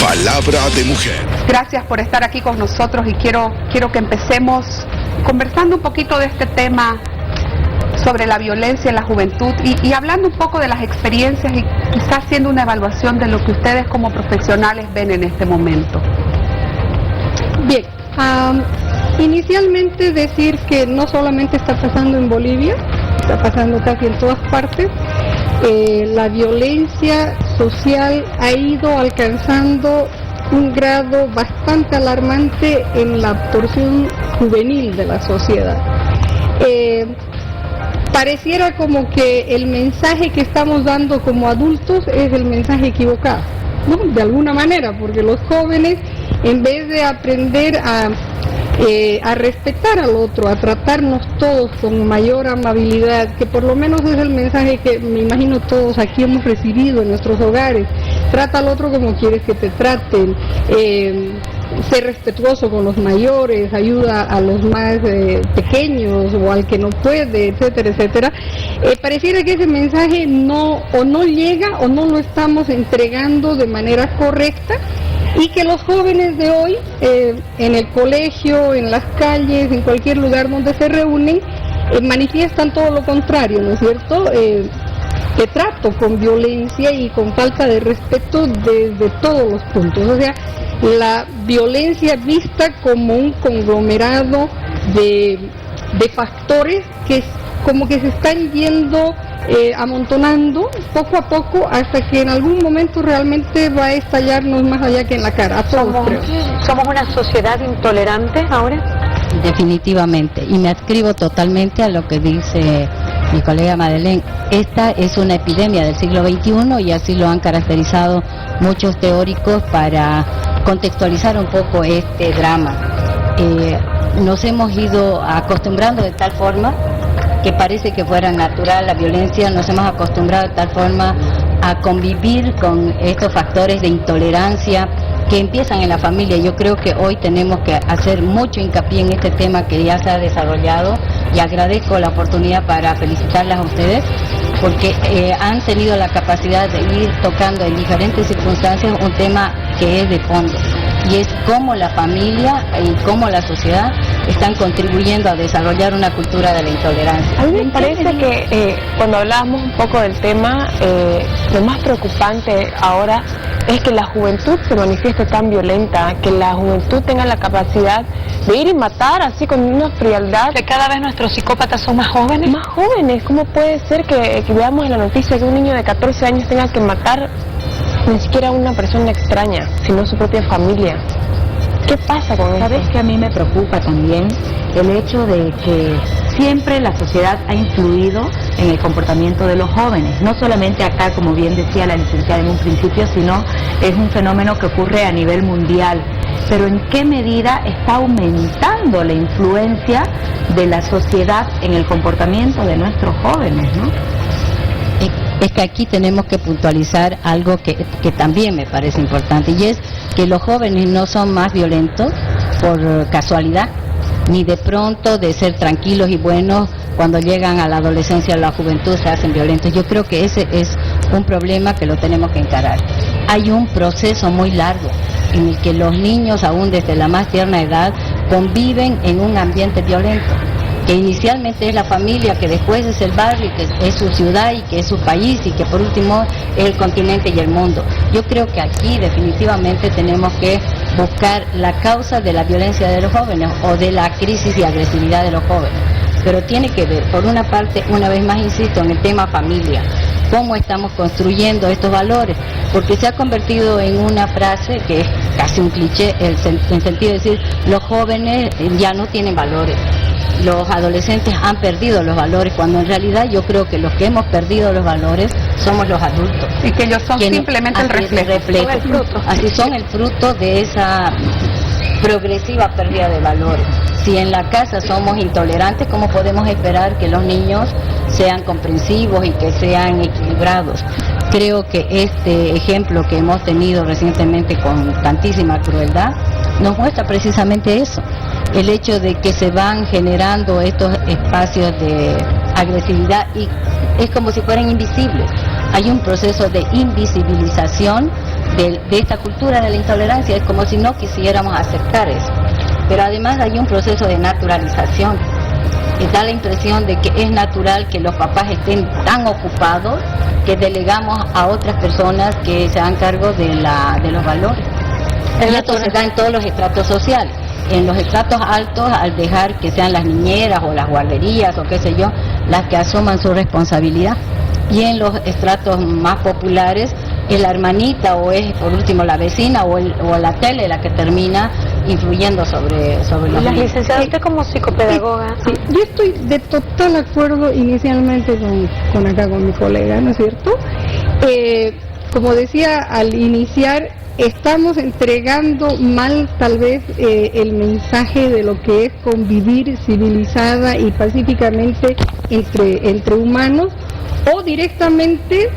Palabra de mujer. Gracias por estar aquí con nosotros y quiero que empecemos conversando un poquito de este tema sobre la violencia en la juventud y hablando un poco de las experiencias y quizás haciendo una evaluación de lo que ustedes como profesionales ven en este momento. Bien, inicialmente decir que no solamente está pasando en Bolivia, está pasando casi en todas partes. La violencia social ha ido alcanzando un grado bastante alarmante en la porción juvenil de la sociedad. Pareciera como que el mensaje que estamos dando como adultos es el mensaje equivocado, ¿no? De alguna manera, porque los jóvenes, en vez de aprender a respetar al otro, a tratarnos todos con mayor amabilidad, que por lo menos es el mensaje que me imagino todos aquí hemos recibido en nuestros hogares. Trata al otro como quieres que te traten, ser respetuoso con los mayores, ayuda a los más pequeños o al que no puede, etcétera, etcétera. Pareciera que ese mensaje no llega o no lo estamos entregando de manera correcta, y que los jóvenes de hoy, en el colegio, en las calles, en cualquier lugar donde se reúnen, manifiestan todo lo contrario, ¿no es cierto? Que trato con violencia y con falta de respeto desde todos los puntos. O sea, la violencia vista como un conglomerado de factores que como que se están yendo amontonando poco a poco hasta que en algún momento realmente va a estallarnos más allá que en la cara. A todos, ¿Somos una sociedad intolerante ahora? Definitivamente, y me adscribo totalmente a lo que dice mi colega Madeleine. Esta es una epidemia del siglo XXI y así lo han caracterizado muchos teóricos para contextualizar un poco este drama. Nos hemos ido acostumbrando de tal forma que parece que fuera natural la violencia, nos hemos acostumbrado de tal forma a convivir con estos factores de intolerancia que empiezan en la familia. Yo creo que hoy tenemos que hacer mucho hincapié en este tema que ya se ha desarrollado y agradezco la oportunidad para felicitarlas a ustedes porque han tenido la capacidad de ir tocando en diferentes circunstancias un tema que es de fondo, y es cómo la familia y cómo la sociedad están contribuyendo a desarrollar una cultura de la intolerancia. A mí me parece que cuando hablábamos un poco del tema, lo más preocupante ahora es que la juventud se manifieste tan violenta, que la juventud tenga la capacidad de ir y matar así con una frialdad. Que cada vez nuestros psicópatas son más jóvenes. Más jóvenes, ¿cómo puede ser que veamos en la noticia que un niño de 14 años tenga que matar ni siquiera a una persona extraña, sino su propia familia? ¿Qué pasa con eso? ¿Sabes que a mí me preocupa también el hecho de que siempre la sociedad ha influido en el comportamiento de los jóvenes? No solamente acá, como bien decía la licenciada en un principio, sino es un fenómeno que ocurre a nivel mundial. Pero ¿en qué medida está aumentando la influencia de la sociedad en el comportamiento de nuestros jóvenes, ¿no? Es que aquí tenemos que puntualizar algo que también me parece importante, y es que los jóvenes no son más violentos por casualidad, ni de pronto de ser tranquilos y buenos cuando llegan a la adolescencia o la juventud se hacen violentos. Yo creo que ese es un problema que lo tenemos que encarar. Hay un proceso muy largo en el que los niños, aún desde la más tierna edad, conviven en un ambiente violento, que inicialmente es la familia, que después es el barrio, que es su ciudad y que es su país y que por último es el continente y el mundo. Yo creo que aquí definitivamente tenemos que buscar la causa de la violencia de los jóvenes o de la crisis y agresividad de los jóvenes. Pero tiene que ver, por una parte, una vez más insisto, en el tema familia. ¿Cómo estamos construyendo estos valores? Porque se ha convertido en una frase que es casi un cliché, en sentido de decir, los jóvenes ya no tienen valores. Los adolescentes han perdido los valores, cuando en realidad yo creo que los que hemos perdido los valores somos los adultos. Y que ellos son simplemente el reflejo. Así son el fruto de esa progresiva pérdida de valores. Si en la casa somos intolerantes, ¿cómo podemos esperar que los niños sean comprensivos y que sean equilibrados? Creo que este ejemplo que hemos tenido recientemente con tantísima crueldad nos muestra precisamente eso. El hecho de que se van generando estos espacios de agresividad y es como si fueran invisibles. Hay un proceso de invisibilización de esta cultura de la intolerancia, es como si no quisiéramos aceptar eso. Pero además hay un proceso de naturalización. Y da la impresión de que es natural que los papás estén tan ocupados que delegamos a otras personas que se hagan cargo de los valores. Y esto se da en todos los estratos sociales. En los estratos altos, al dejar que sean las niñeras o las guarderías o qué sé yo, las que asuman su responsabilidad. Y en los estratos más populares, es la hermanita o es por último la vecina o la tele la que termina influyendo sobre los niños. Licenciada, usted como psicopedagoga. Sí, yo estoy de total acuerdo inicialmente con mi colega, ¿no es cierto? Como decía al iniciar, estamos entregando mal tal vez el mensaje de lo que es convivir civilizada y pacíficamente entre humanos, o directamente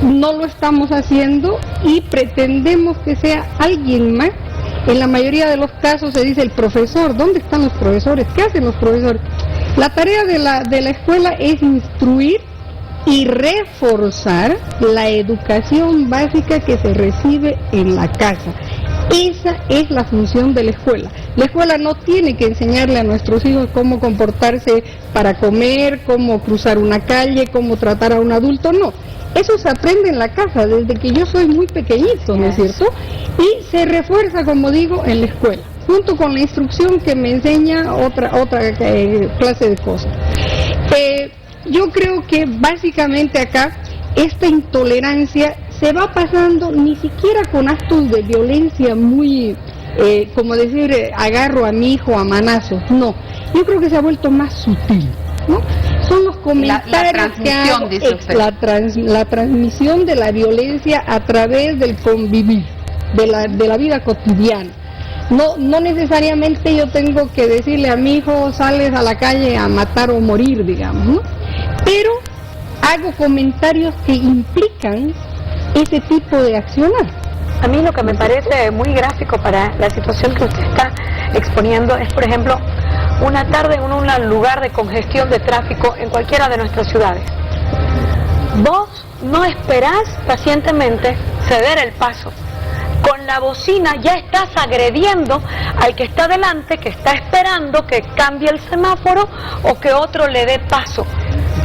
no lo estamos haciendo y pretendemos que sea alguien más. En la mayoría de los casos se dice el profesor. ¿Dónde están los profesores? ¿Qué hacen los profesores? La tarea de la escuela es instruir y reforzar la educación básica que se recibe en la casa. Esa es la función de la escuela. La escuela no tiene que enseñarle a nuestros hijos cómo comportarse para comer, cómo cruzar una calle, cómo tratar a un adulto, no. Eso se aprende en la casa desde que yo soy muy pequeñito, ¿no es cierto? Y se refuerza, como digo, en la escuela, junto con la instrucción que me enseña otra clase de cosas. Yo creo que básicamente acá esta intolerancia se va pasando ni siquiera con actos de violencia muy, como decir, agarro a mi hijo a manazos, no. Yo creo que se ha vuelto más sutil, ¿no? Son los comentarios que hago, la transmisión de la violencia a través del convivir, de la vida cotidiana. No necesariamente yo tengo que decirle a mi hijo, sales a la calle a matar o morir, digamos, ¿no? Pero hago comentarios que implican ese tipo de accionar. A mí lo que me parece muy gráfico para la situación que usted está exponiendo es, por ejemplo, una tarde en un lugar de congestión de tráfico en cualquiera de nuestras ciudades. Vos no esperás pacientemente ceder el paso. Con la bocina ya estás agrediendo al que está delante, que está esperando que cambie el semáforo o que otro le dé paso.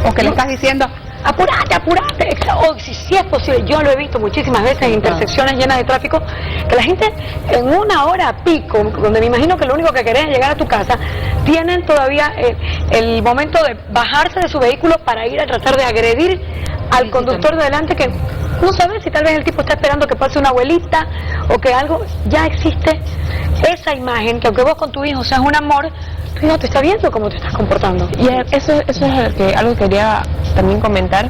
O que le estás diciendo, apurate, apurate, o si es posible, yo lo he visto muchísimas veces en intersecciones llenas de tráfico, que la gente en una hora pico, donde me imagino que lo único que querés es llegar a tu casa, tienen todavía el momento de bajarse de su vehículo para ir a tratar de agredir al conductor de delante, que no sabes si tal vez el tipo está esperando que pase una abuelita o que algo. Ya existe esa imagen, que aunque vos con tu hijo seas un amor, tu hijo te está viendo cómo te estás comportando. Y eso es algo que quería también comentar,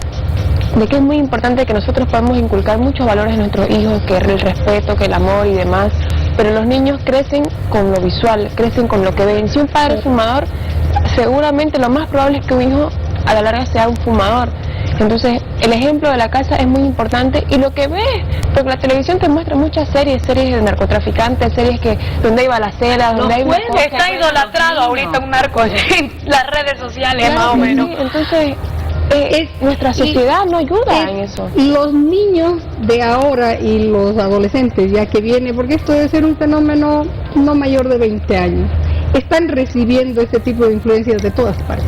de que es muy importante que nosotros podamos inculcar muchos valores a nuestros hijos, que el respeto, que el amor y demás, pero los niños crecen con lo visual, crecen con lo que ven. Si un padre es fumador, seguramente lo más probable es que un hijo a la larga sea un fumador. Entonces el ejemplo de la casa es muy importante, y lo que ves, porque la televisión te muestra muchas series de narcotraficantes, series donde hay balaceras, donde hay... Está idolatrado ahorita un narco en las redes sociales, claro, más o menos. Sí, entonces nuestra sociedad no ayuda en eso. Los niños de ahora y los adolescentes, ya que viene, porque esto debe ser un fenómeno no mayor de 20 años, están recibiendo este tipo de influencias de todas partes,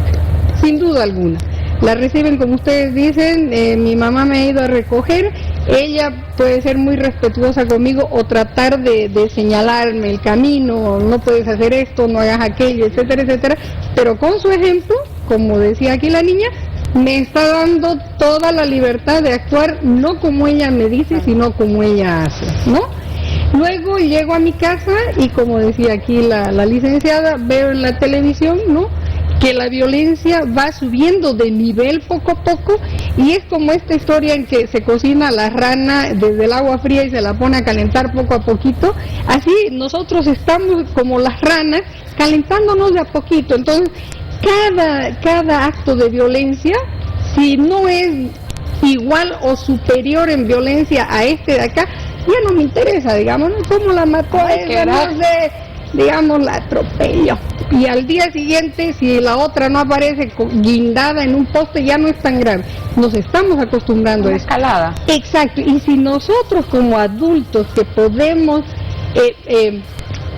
sin duda alguna. La reciben, como ustedes dicen, mi mamá me ha ido a recoger, ella puede ser muy respetuosa conmigo o tratar de señalarme el camino, no puedes hacer esto, no hagas aquello, etcétera, etcétera, pero con su ejemplo, como decía aquí la niña, me está dando toda la libertad de actuar no como ella me dice, sino como ella hace, ¿no? Luego llego a mi casa y, como decía aquí la licenciada, veo en la televisión, ¿no?, que la violencia va subiendo de nivel poco a poco, y es como esta historia en que se cocina la rana desde el agua fría y se la pone a calentar poco a poquito. Así nosotros estamos como las ranas calentándonos de a poquito. Entonces cada acto de violencia, si no es igual o superior en violencia a este de acá, ya no me interesa, digamos, ¿no? ¿Cómo la mató a ella? No sé. digamos, la atropelló. Y al día siguiente, si la otra no aparece guindada en un poste, ya no es tan grave. Nos estamos acostumbrando a eso. Escalada. Exacto, y si nosotros como adultos que podemos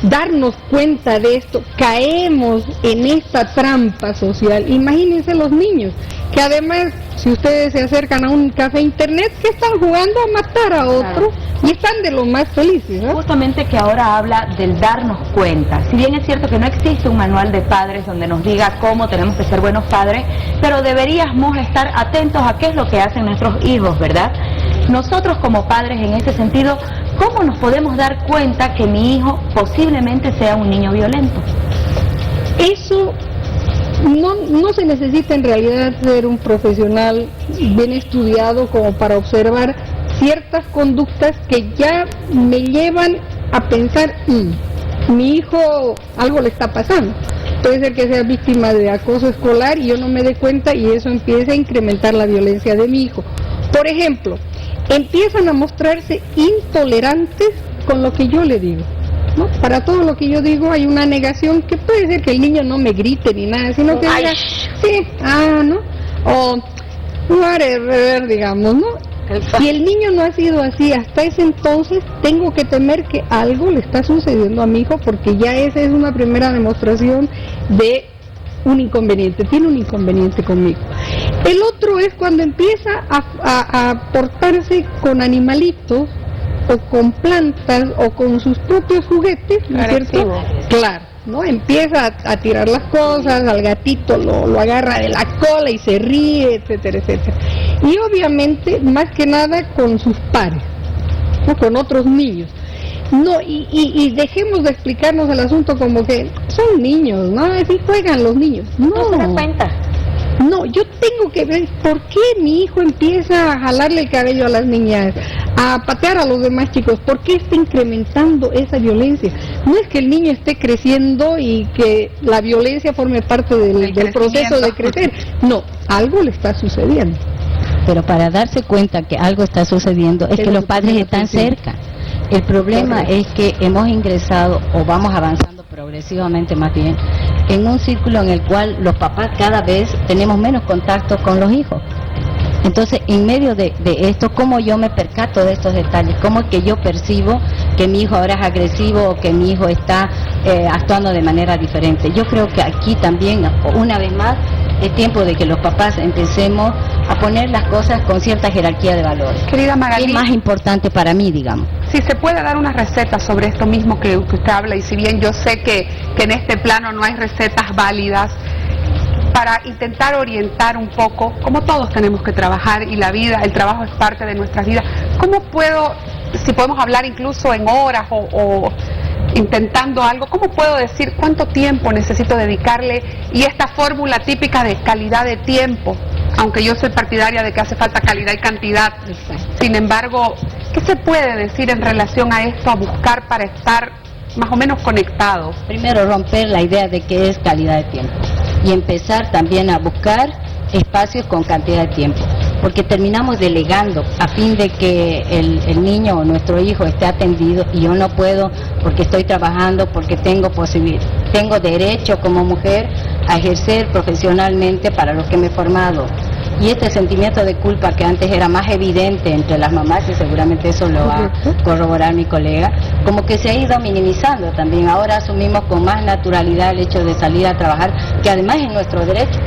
darnos cuenta de esto, caemos en esta trampa social, imagínense los niños, que además, si ustedes se acercan a un café internet, que están jugando a matar a otro, y están de lo más felices, ¿no? Justamente que ahora habla del darnos cuenta. Si bien es cierto que no existe un manual de padres donde nos diga cómo tenemos que ser buenos padres, pero deberíamos estar atentos a qué es lo que hacen nuestros hijos, ¿verdad? Nosotros como padres en ese sentido, ¿cómo nos podemos dar cuenta que mi hijo posiblemente sea un niño violento? Eso no se necesita en realidad ser un profesional bien estudiado como para observar ciertas conductas que ya me llevan a pensar, mi hijo algo le está pasando. Puede ser que sea víctima de acoso escolar y yo no me dé cuenta y eso empieza a incrementar la violencia de mi hijo. Por ejemplo, empiezan a mostrarse intolerantes con lo que yo le digo, ¿no? Para todo lo que yo digo hay una negación, que puede ser que el niño no me grite ni nada, sino que diga, sí, ¿no? O whatever, digamos, ¿no? Si el niño no ha sido así hasta ese entonces, tengo que temer que algo le está sucediendo a mi hijo, porque ya esa es una primera demostración de un inconveniente, tiene un inconveniente conmigo. El otro es cuando empieza a portarse con animalitos, o con plantas, o con sus propios juguetes, ¿no es cierto? Claro, ¿no? Empieza a tirar las cosas, al gatito lo agarra de la cola y se ríe, etcétera, etcétera. Y obviamente, más que nada con sus pares, ¿no? Con otros niños. No, y dejemos de explicarnos el asunto como que son niños, ¿no? Así juegan los niños. No se da cuenta. No, yo tengo que ver por qué mi hijo empieza a jalarle el cabello a las niñas, a patear a los demás chicos, por qué está incrementando esa violencia. No es que el niño esté creciendo y que la violencia forme parte del proceso de crecer, no, algo le está sucediendo. Pero para darse cuenta que algo está sucediendo es que los padres están cerca. El problema es que hemos ingresado, o vamos avanzando progresivamente más bien, en un círculo en el cual los papás cada vez tenemos menos contacto con los hijos. Entonces, en medio de esto, ¿cómo yo me percato de estos detalles? ¿Cómo es que yo percibo que mi hijo ahora es agresivo o que mi hijo está actuando de manera diferente? Yo creo que aquí también, una vez más, es tiempo de que los papás empecemos a poner las cosas con cierta jerarquía de valores. Querida Magalí, ¿qué es más importante para mí, digamos? Si se puede dar una receta sobre esto mismo que usted habla, y si bien yo sé que en este plano no hay recetas válidas, para intentar orientar un poco, como todos tenemos que trabajar y la vida, el trabajo es parte de nuestras vidas, ¿cómo puedo, si podemos hablar incluso en horas o intentando algo, cómo puedo decir cuánto tiempo necesito dedicarle, y esta fórmula típica de calidad de tiempo, aunque yo soy partidaria de que hace falta calidad y cantidad? Sin embargo, ¿qué se puede decir en relación a esto, a buscar para estar más o menos conectados? Primero, romper la idea de que es calidad de tiempo y empezar también a buscar espacios con cantidad de tiempo, porque terminamos delegando a fin de que el niño o nuestro hijo esté atendido, y yo no puedo porque estoy trabajando, porque tengo derecho como mujer a ejercer profesionalmente para lo que me he formado. Y este sentimiento de culpa que antes era más evidente entre las mamás, y seguramente eso lo va a corroborar mi colega, como que se ha ido minimizando también. Ahora asumimos con más naturalidad el hecho de salir a trabajar, que además es nuestro derecho,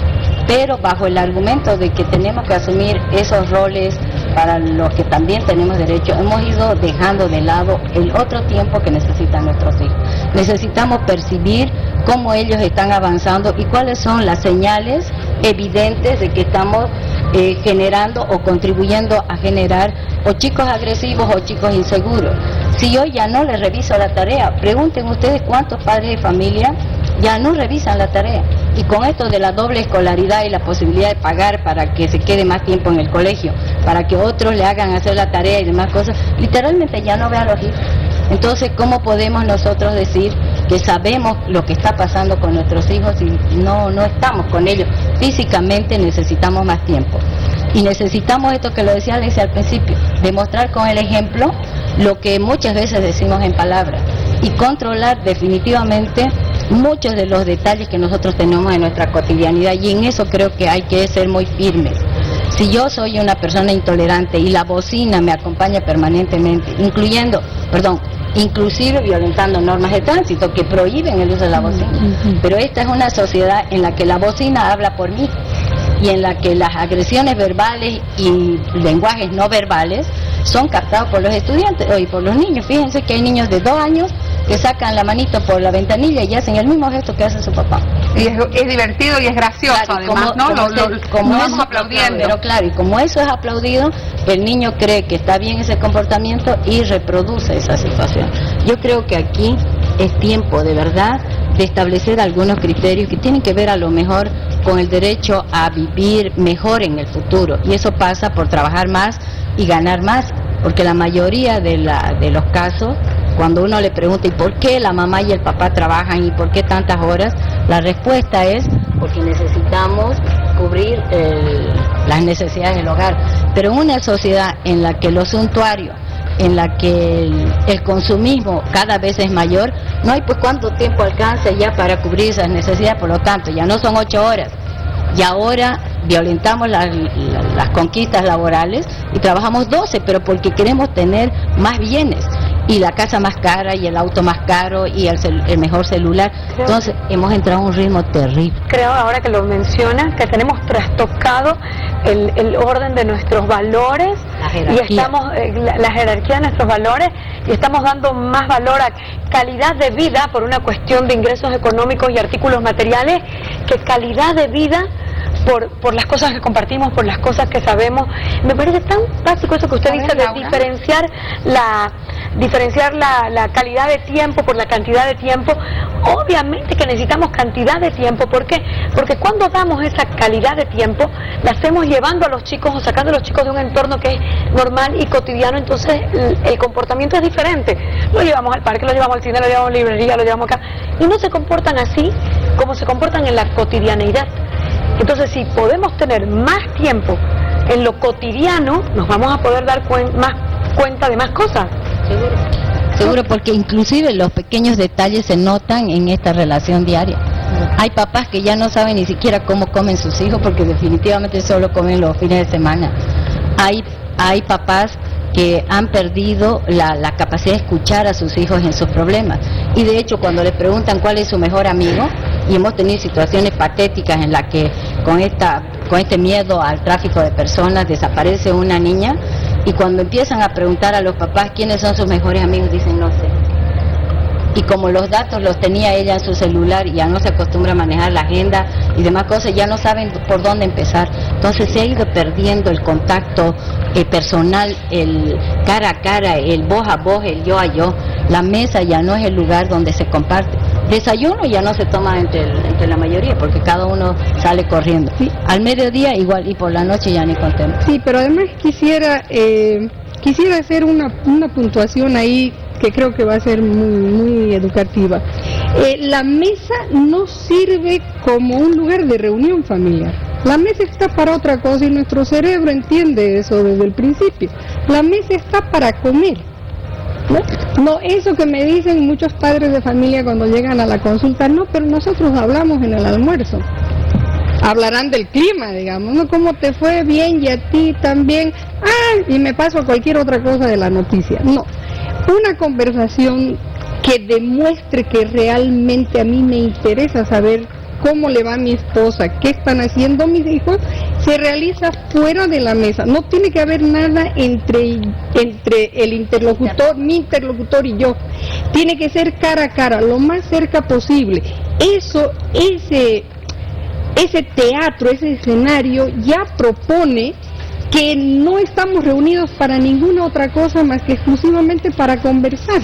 pero bajo el argumento de que tenemos que asumir esos roles para los que también tenemos derecho, hemos ido dejando de lado el otro tiempo que necesitan nuestros hijos. Necesitamos percibir cómo ellos están avanzando y cuáles son las señales evidentes de que estamos generando o contribuyendo a generar o chicos agresivos o chicos inseguros. Si yo ya no les reviso la tarea, pregunten ustedes cuántos padres de familia ya no revisan la tarea. Y con esto de la doble escolaridad y la posibilidad de pagar para que se quede más tiempo en el colegio, para que otros le hagan hacer la tarea y demás cosas, literalmente ya no vean los hijos. Entonces, ¿cómo podemos nosotros decir que sabemos lo que está pasando con nuestros hijos y no estamos con ellos? Físicamente necesitamos más tiempo. Y necesitamos esto que lo decía Alexia al principio, demostrar con el ejemplo lo que muchas veces decimos en palabras. y controlar definitivamente muchos de los detalles que nosotros tenemos en nuestra cotidianidad, y en eso creo que hay que ser muy firmes. Si yo soy una persona intolerante y la bocina me acompaña permanentemente, inclusive violentando normas de tránsito que prohíben el uso de la bocina, pero esta es una sociedad en la que la bocina habla por mí y en la que las agresiones verbales y lenguajes no verbales son captados por los estudiantes y por los niños. Fíjense que hay niños de 2 años que sacan la manito por la ventanilla y hacen el mismo gesto que hace su papá. Y es divertido y es gracioso, claro, además, como vamos aplaudiendo. Pero claro, y como eso es aplaudido, el niño cree que está bien ese comportamiento y reproduce esa situación. Yo creo que aquí es tiempo de verdad de establecer algunos criterios que tienen que ver a lo mejor con el derecho a vivir mejor en el futuro, y eso pasa por trabajar más y ganar más, porque la mayoría de los casos, cuando uno le pregunta ¿y por qué la mamá y el papá trabajan y por qué tantas horas?, la respuesta es porque necesitamos cubrir las necesidades del hogar. Pero en una sociedad en la que lo suntuario, en la que el consumismo cada vez es mayor, no hay pues cuánto tiempo alcanza ya para cubrir esas necesidades, por lo tanto ya no son 8 horas, y ahora violentamos las conquistas laborales y trabajamos 12, pero porque queremos tener más bienes, y la casa más cara, y el auto más caro, y el mejor celular. Entonces hemos entrado a un ritmo terrible. Creo, ahora que lo menciona, que tenemos trastocado el orden de nuestros valores, y estamos la jerarquía de nuestros valores, y estamos dando más valor a calidad de vida por una cuestión de ingresos económicos y artículos materiales, que calidad de vida por las cosas que compartimos, por las cosas que sabemos. Me parece tan básico eso que usted dice de diferenciar la calidad de tiempo por la cantidad de tiempo. Obviamente que necesitamos cantidad de tiempo. ¿Por qué? Porque cuando damos esa calidad de tiempo, la hacemos llevando a los chicos o sacando a los chicos de un entorno que es normal y cotidiano, entonces el comportamiento es diferente. Lo llevamos al parque, lo llevamos al cine, lo llevamos a la librería, lo llevamos acá, y no se comportan así como se comportan en la cotidianeidad. Entonces, si podemos tener más tiempo en lo cotidiano, nos vamos a poder dar más cuenta de más cosas. Seguro, porque inclusive los pequeños detalles se notan en esta relación diaria. Hay papás que ya no saben ni siquiera cómo comen sus hijos, porque definitivamente solo comen los fines de semana. Hay papás que han perdido la capacidad de escuchar a sus hijos en sus problemas, y de hecho cuando les preguntan cuál es su mejor amigo, y hemos tenido situaciones patéticas en las que con este miedo al tráfico de personas desaparece una niña, y cuando empiezan a preguntar a los papás quiénes son sus mejores amigos, dicen no sé. Y como los datos los tenía ella en su celular y ya no se acostumbra a manejar la agenda y demás cosas, ya no saben por dónde empezar. Entonces se ha ido perdiendo el contacto personal, el cara a cara, el vos a vos, el yo a yo. La mesa ya no es el lugar donde se comparte. Desayuno ya no se toma entre la mayoría, porque cada uno sale corriendo. Sí. Al mediodía igual, y por la noche ya ni contemos. Sí, pero además quisiera hacer una puntuación ahí que creo que va a ser muy educativa. La mesa no sirve como un lugar de reunión familiar. La mesa está para otra cosa, y nuestro cerebro entiende eso desde el principio. La mesa está para comer. No, eso que me dicen muchos padres de familia cuando llegan a la consulta, no, pero nosotros hablamos en el almuerzo. Hablarán del clima, digamos, ¿no? ¿Cómo te fue? Bien, y a ti también. Y me paso a cualquier otra cosa de la noticia. No, una conversación que demuestre que realmente a mí me interesa saber cómo le va a mi esposa, qué están haciendo mis hijos, se realiza fuera de la mesa. No tiene que haber nada entre el interlocutor, mi interlocutor y yo. Tiene que ser cara a cara, lo más cerca posible. Ese teatro, ese escenario ya propone que no estamos reunidos para ninguna otra cosa más que exclusivamente para conversar.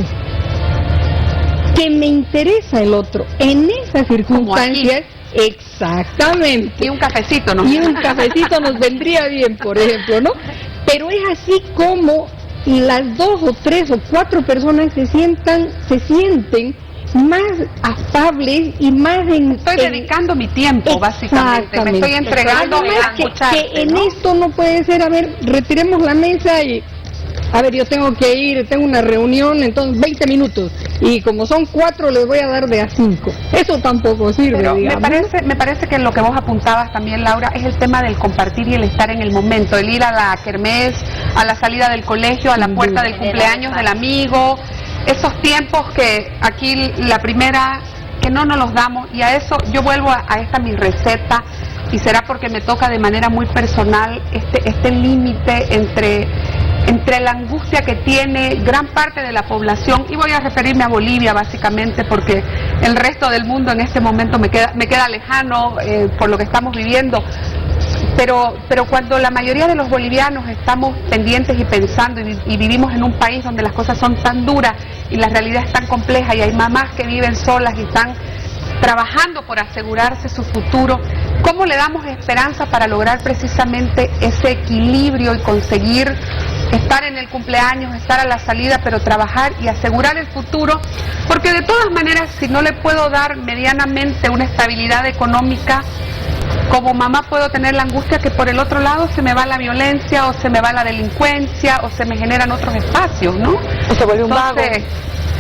Que me interesa el otro. En esas circunstancias, exactamente. Y un cafecito nos vendría bien, por ejemplo, ¿no? Pero es así como las 2 o 3 o 4 personas se sienten más afables y más estoy dedicando mi tiempo, básicamente, me estoy entregando a escucharte, que en esto no puede ser, a ver, retiremos la mesa y a ver, yo tengo que ir, tengo una reunión, entonces 20 minutos, y como son 4 les voy a dar de a 5. Eso tampoco sirve, Pero digamos. me parece que lo que vos apuntabas también, Laura, es el tema del compartir y el estar en el momento, el ir a la kermés, a la salida del colegio, a la puerta del cumpleaños del amigo, esos tiempos que aquí la primera, que no nos los damos, y a eso yo vuelvo a esta mi receta, y será porque me toca de manera muy personal este límite entre la angustia que tiene gran parte de la población, y voy a referirme a Bolivia básicamente porque el resto del mundo en este momento me queda lejano por lo que estamos viviendo, pero cuando la mayoría de los bolivianos estamos pendientes y pensando y vivimos en un país donde las cosas son tan duras y la realidad es tan compleja y hay mamás que viven solas y están trabajando por asegurarse su futuro, ¿cómo le damos esperanza para lograr precisamente ese equilibrio y conseguir estar en el cumpleaños, estar a la salida, pero trabajar y asegurar el futuro? Porque de todas maneras, si no le puedo dar medianamente una estabilidad económica, como mamá puedo tener la angustia que por el otro lado se me va la violencia o se me va la delincuencia o se me generan otros espacios, ¿no? O se vuelve un vago.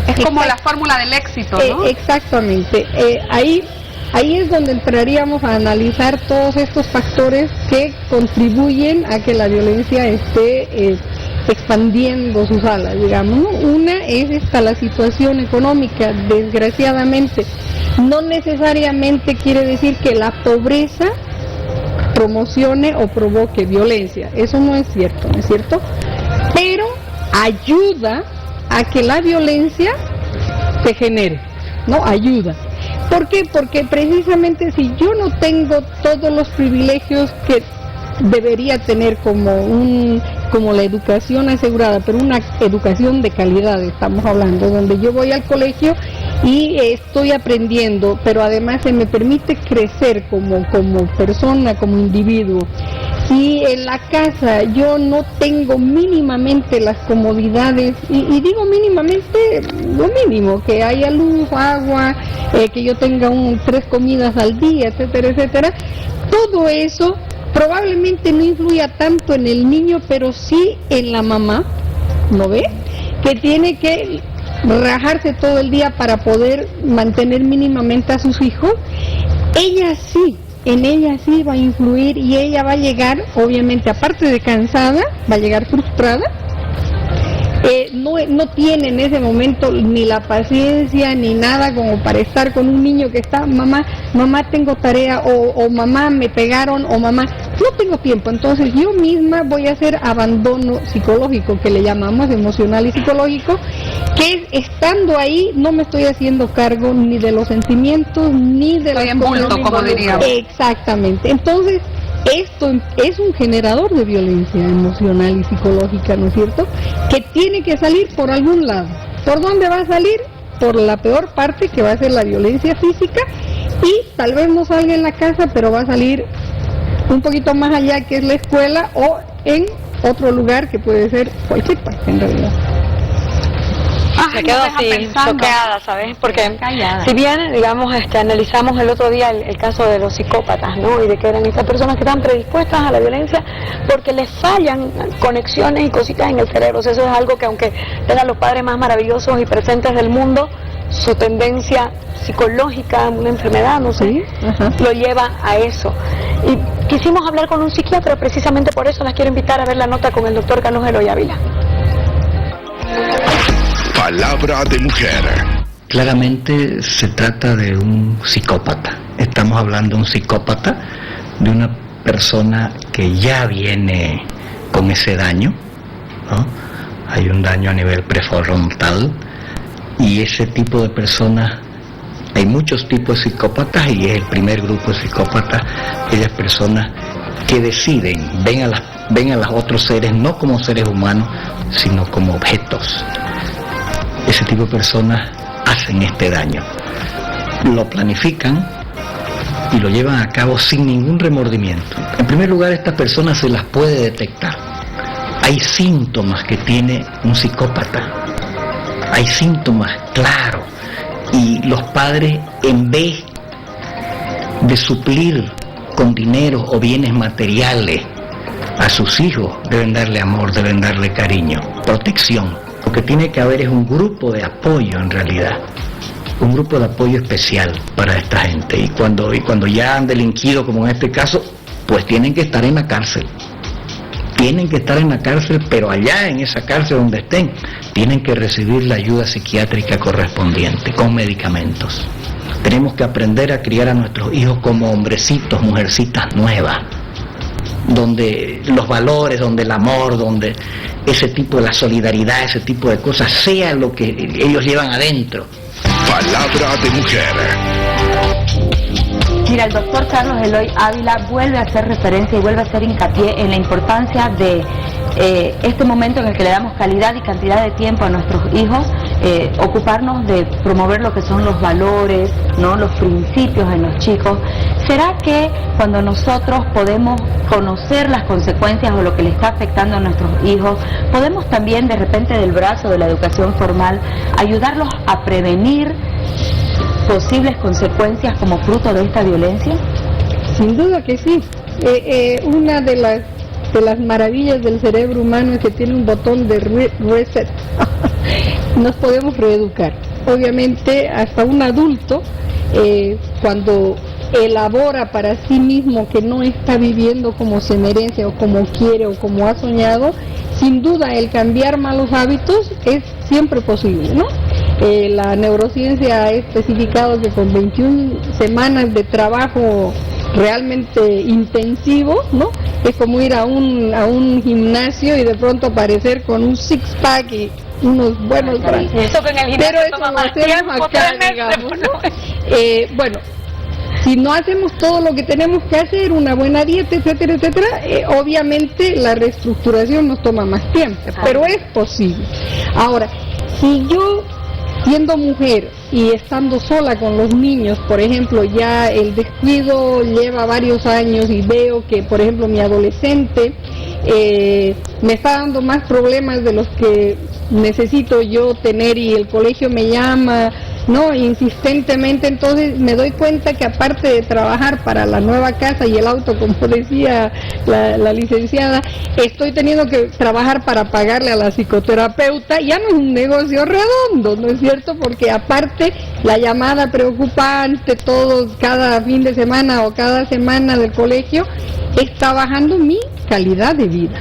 Es como la fórmula del éxito, ¿no? Exactamente. Ahí es donde entraríamos a analizar todos estos factores que contribuyen a que la violencia esté expandiendo sus alas, digamos, ¿no? Una es la situación económica, desgraciadamente. No necesariamente quiere decir que la pobreza promocione o provoque violencia. Eso no es cierto, ¿no es cierto? Pero ayuda a que la violencia se genere, ¿no? Ayuda. ¿Por qué? Porque precisamente si yo no tengo todos los privilegios que debería tener como la educación asegurada, pero una educación de calidad estamos hablando, donde yo voy al colegio y estoy aprendiendo, pero además se me permite crecer como persona, como individuo. Si en la casa yo no tengo mínimamente las comodidades, y digo mínimamente lo mínimo, que haya luz, agua, que yo tenga 3 comidas al día, etcétera, etcétera, todo eso probablemente no influya tanto en el niño, pero sí en la mamá, ¿no ve? Que tiene que rajarse todo el día para poder mantener mínimamente a sus hijos. En ella sí va a influir, y ella va a llegar, obviamente, aparte de cansada, va a llegar frustrada. No tiene en ese momento ni la paciencia ni nada como para estar con un niño que está, mamá tengo tarea, o mamá me pegaron, o mamá no tengo tiempo. Entonces yo misma voy a hacer abandono psicológico, que le llamamos emocional y psicológico, que estando ahí no me estoy haciendo cargo ni de los sentimientos ni de las cosas, como diríamos. Exactamente. Entonces esto es un generador de violencia emocional y psicológica, ¿no es cierto?, que tiene que salir por algún lado. ¿Por dónde va a salir? Por la peor parte, que va a ser la violencia física, y tal vez no salga en la casa, pero va a salir un poquito más allá, que es la escuela, o en otro lugar que puede ser cualquier parte en realidad. Me quedo así, choqueada, ¿sabes? Porque si bien, digamos, analizamos el otro día el caso de los psicópatas, ¿no? Y de que eran estas personas que están predispuestas a la violencia porque les fallan conexiones y cositas en el cerebro. O sea, eso es algo que, aunque tengan los padres más maravillosos y presentes del mundo, su tendencia psicológica, una enfermedad, no sé, lo lleva a eso. Y quisimos hablar con un psiquiatra, precisamente por eso las quiero invitar a ver la nota con el doctor Carlos Eloy Ávila. Palabra de mujer. Claramente se trata de un psicópata. Estamos hablando de un psicópata, de una persona que ya viene con ese daño, ¿no? Hay un daño a nivel prefrontal, y ese tipo de personas, hay muchos tipos de psicópatas, y es el primer grupo de psicópatas, aquellas personas que deciden, ven a los otros seres no como seres humanos, sino como objetos. Ese tipo de personas hacen este daño, lo planifican y lo llevan a cabo sin ningún remordimiento. En primer lugar, estas personas se las puede detectar. Hay síntomas que tiene un psicópata, hay síntomas claros, y los padres, en vez de suplir con dinero o bienes materiales a sus hijos, deben darle amor, deben darle cariño. protección. Lo que tiene que haber es un grupo de apoyo en realidad, un grupo de apoyo especial para esta gente. Y cuando ya han delinquido, como en este caso, pues tienen que estar en la cárcel. Tienen que estar en la cárcel, pero allá en esa cárcel donde estén, tienen que recibir la ayuda psiquiátrica correspondiente, con medicamentos. Tenemos que aprender a criar a nuestros hijos como hombrecitos, mujercitas nuevas, donde los valores, donde el amor, donde ese tipo de la solidaridad, ese tipo de cosas, sea lo que ellos llevan adentro. Palabra de mujer. Mira, el doctor Carlos Eloy Ávila vuelve a hacer referencia y vuelve a hacer hincapié en la importancia de este momento en el que le damos calidad y cantidad de tiempo a nuestros hijos, ocuparnos de promover lo que son los valores, ¿no?, los principios en los chicos. ¿Será que cuando nosotros podemos conocer las consecuencias o lo que le está afectando a nuestros hijos, podemos también de repente del brazo de la educación formal ayudarlos a prevenir posibles consecuencias como fruto de esta violencia? Sin duda que sí. Una de las maravillas del cerebro humano es que tiene un botón de reset. Nos podemos reeducar. Obviamente hasta un adulto, cuando elabora para sí mismo que no está viviendo como se merece o como quiere o como ha soñado, sin duda el cambiar malos hábitos es siempre posible, ¿no? La neurociencia ha especificado que con 21 semanas de trabajo realmente intensivo, ¿no?, es como ir a un gimnasio y de pronto aparecer con un six-pack y unos buenos brazos. Eso que en el gimnasio Pero eso toma lo más hacemos tiempo, acá, digamos, ¿no? Bueno, si no hacemos todo lo que tenemos que hacer, una buena dieta, etcétera, etcétera, obviamente la reestructuración nos toma más tiempo, pero es posible. Ahora, si yo, siendo mujer y estando sola con los niños, por ejemplo, ya el descuido lleva varios años y veo que, por ejemplo, mi adolescente me está dando más problemas de los que necesito yo tener y el colegio me llama, ¿no?, insistentemente, entonces me doy cuenta que aparte de trabajar para la nueva casa y el auto, como decía la licenciada, estoy teniendo que trabajar para pagarle a la psicoterapeuta. Ya no es un negocio redondo, ¿no es cierto? Porque aparte la llamada preocupante todos cada fin de semana o cada semana del colegio está bajando mi calidad de vida.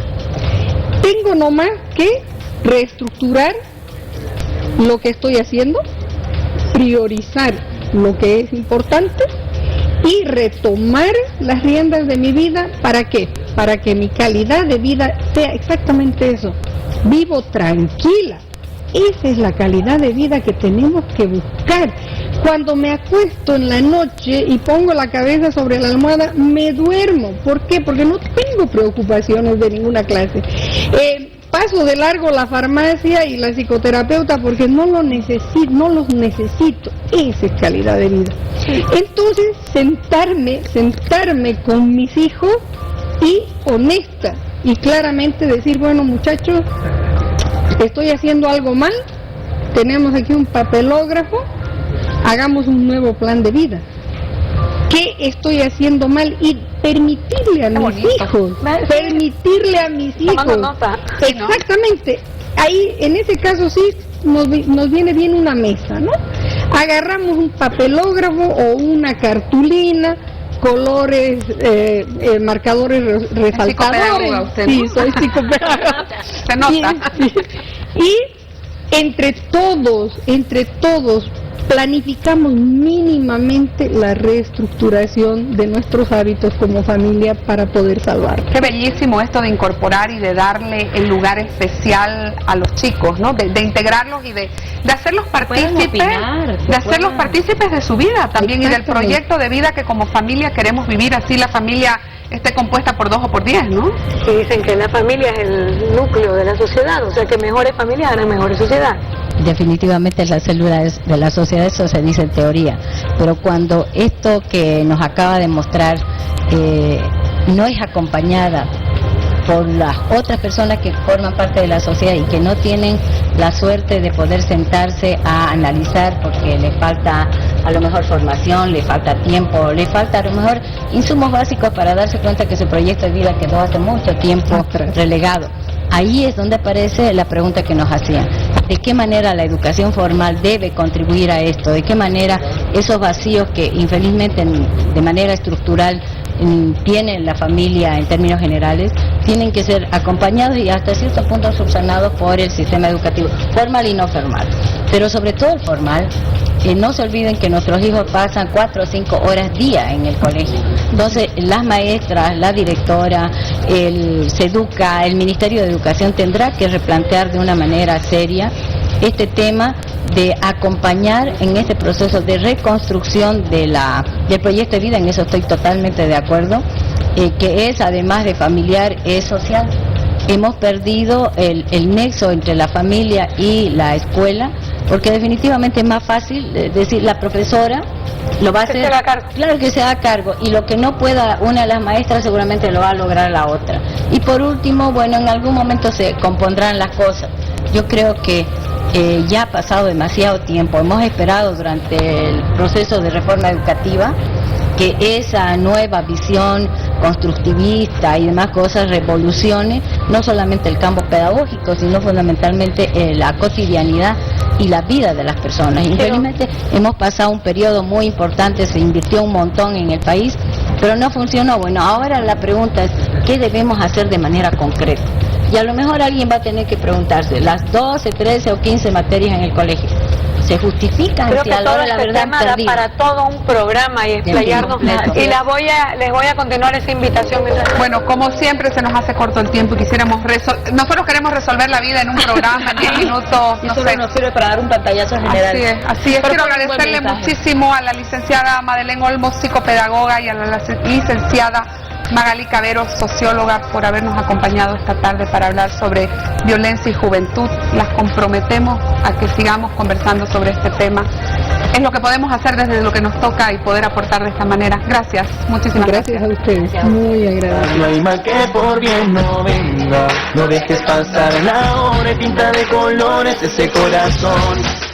Tengo nomás que reestructurar lo que estoy haciendo, priorizar lo que es importante y retomar las riendas de mi vida. ¿Para qué? Para que mi calidad de vida sea exactamente eso. Vivo tranquila. Esa es la calidad de vida que tenemos que buscar. Cuando me acuesto en la noche y pongo la cabeza sobre la almohada, me duermo. ¿Por qué? Porque no tengo preocupaciones de ninguna clase. Paso de largo la farmacia y la psicoterapeuta porque no los necesito. Esa es calidad de vida. Entonces, sentarme con mis hijos y honesta y claramente decir, bueno, muchachos, estoy haciendo algo mal, tenemos aquí un papelógrafo, hagamos un nuevo plan de vida. ¿Qué estoy haciendo mal? Y permitirle a mis hijos, exactamente, ahí en ese caso sí nos viene bien una mesa, ¿no? Agarramos un papelógrafo o una cartulina, colores, marcadores resaltadores. Usted, sí, ¿no? soy psicopedagoga. Se nota. Y entre todos planificamos mínimamente la reestructuración de nuestros hábitos como familia para poder salvar. Qué bellísimo esto de incorporar y de darle el lugar especial a los chicos, ¿no? De integrarlos y de hacerlos partícipes de su vida también y del proyecto de vida que como familia queremos vivir, así la familia esté compuesta por 2 o por 10, ¿no? Y dicen que la familia es el núcleo de la sociedad, o sea que mejores familias harán mejores sociedades. Definitivamente la célula de la sociedad, eso se dice en teoría, pero cuando esto que nos acaba de mostrar no es acompañada por las otras personas que forman parte de la sociedad y que no tienen la suerte de poder sentarse a analizar porque le falta a lo mejor formación, le falta tiempo, le falta a lo mejor insumos básicos para darse cuenta que su proyecto de vida quedó hace mucho tiempo relegado. ahí es donde aparece la pregunta que nos hacían. ¿De qué manera la educación formal debe contribuir a esto? ¿De qué manera esos vacíos que infelizmente de manera estructural tiene la familia en términos generales, tienen que ser acompañados y hasta cierto punto subsanados por el sistema educativo, formal y no formal? Pero sobre todo el formal, no se olviden que nuestros hijos pasan 4 o 5 horas día en el colegio. Entonces, las maestras, la directora, el SEDUCA, el Ministerio de Educación tendrá que replantear de una manera seria este tema de acompañar en este proceso de reconstrucción del proyecto de vida. En eso estoy totalmente de acuerdo, que es, además de familiar, es social. Hemos perdido el nexo entre la familia y la escuela, porque definitivamente es más fácil decir la profesora lo va a hacer, claro que se haga cargo, y lo que no pueda una de las maestras seguramente lo va a lograr la otra. Y por último, bueno, en algún momento se compondrán las cosas. Yo creo que ya ha pasado demasiado tiempo, hemos esperado durante el proceso de reforma educativa que esa nueva visión constructivista y demás cosas revolucione no solamente el campo pedagógico, sino fundamentalmente la cotidianidad y la vida de las personas. Infelizmente hemos pasado un periodo muy importante, se invirtió un montón en el país, pero no funcionó. Bueno, ahora la pregunta es, ¿qué debemos hacer de manera concreta? Y a lo mejor alguien va a tener que preguntarse, las 12, 13 o 15 materias en el colegio, ¿se justifican? Creo Si que a la todo hora la este verdad tema da para todo un programa y explayarnos, y les voy a continuar esa invitación. Bueno, como siempre se nos hace corto el tiempo y quisiéramos nosotros queremos resolver la vida en un programa, en 10 minutos, no sé. Nos sirve para dar un pantallazo general. Así es. Quiero agradecerle muchísimo a la licenciada Madeleine Olmos, psicopedagoga, y a la licenciada Magali Cavero, socióloga, por habernos acompañado esta tarde para hablar sobre violencia y juventud. Las comprometemos a que sigamos conversando sobre este tema. Es lo que podemos hacer desde lo que nos toca y poder aportar de esta manera. Gracias, muchísimas gracias. Gracias a ustedes, muy agradable. No hay mal que por bien no venga, no dejes pasar la hora y pinta de colores ese corazón.